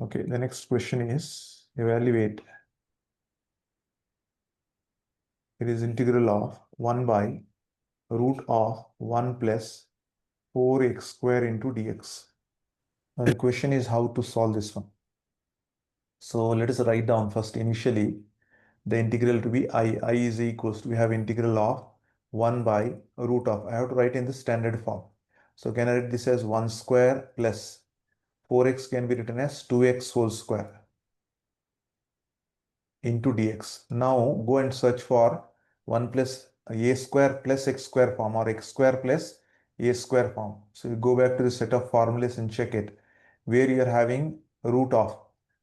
Okay, the next question is evaluate. It is integral of 1 by root of 1 plus 4x square into dx. Now the question is how to solve this one. So let us write down first initially the integral to be I is equals to, we have integral of 1 by root of, I have to write in the standard form. So can I write this as 1 square plus 4x can be written as 2x whole square into dx. Now go and search for 1 plus a square plus x square form or x square plus a square form. So you go back to the set of formulas and check it where you are having root of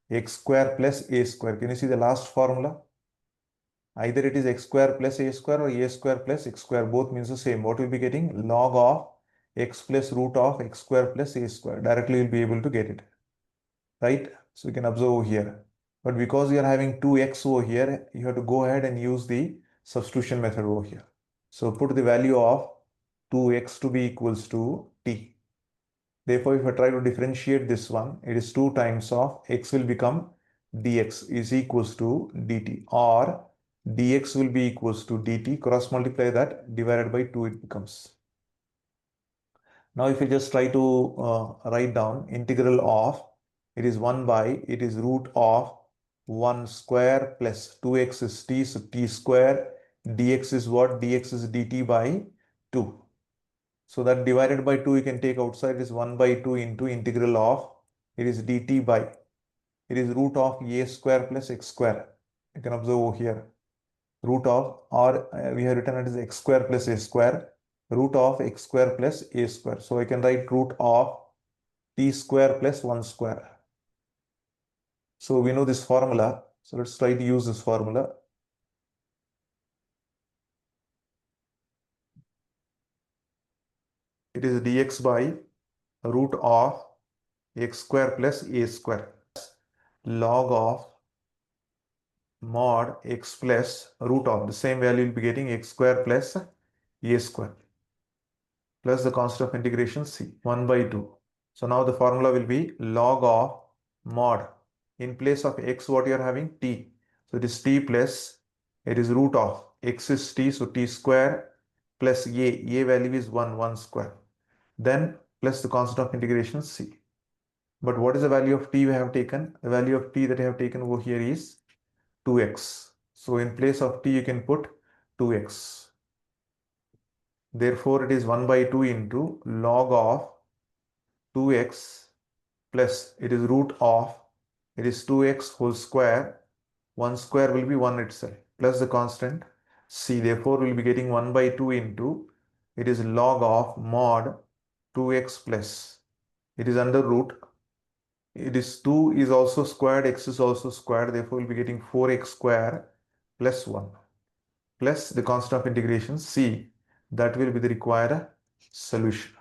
x square plus a square. Can you see the last formula? Either it is x square plus a square or a square plus x square. Both means the same. What will be getting? Log of x plus root of x square plus a square. Directly you'll be able to get it. Right? So you can observe over here. But because you are having 2x over here, you have to go ahead and use the substitution method over here. So put the value of 2x to be equals to t. Therefore, if I try to differentiate this one, it is 2 times of x will become dx is equals to dt, or dx will be equals to dt, cross multiply that, divided by 2 it becomes. Now if you just try to write down integral of, it is 1 by, it is root of 1 square plus 2x is t, so t square, dx is what? Dx is dt by 2. So that divided by 2 you can take outside, is 1 by 2 into integral of, it is dt by, it is root of a square plus x square. You can observe over here, root of, or we have written it as x square plus a square, root of x square plus a square. So I can write root of t square plus 1 square. So we know this formula. So let's try to use this formula. It is dx by root of x square plus a square log of mod x plus root of, the same value will be getting x square plus a square plus the constant of integration c, 1 by 2. So now the formula will be log of mod, in place of x what you are having, t. So it is t plus, it is root of x is t, so t square plus a value is 1 square, then plus the constant of integration c. But what is the value of t we have taken? The value of t that I have taken over here is 2x. So in place of t you can put 2x. Therefore it is 1 by 2 into log of 2x plus, it is root of, it is 2x whole square, 1 square will be 1 itself, plus the constant c. Therefore we will be getting 1 by 2 into, it is log of mod 2x plus, it is under root, it is 2 is also squared, x is also squared, therefore we will be getting 4x square plus 1 plus the constant of integration c. That will be the required solution.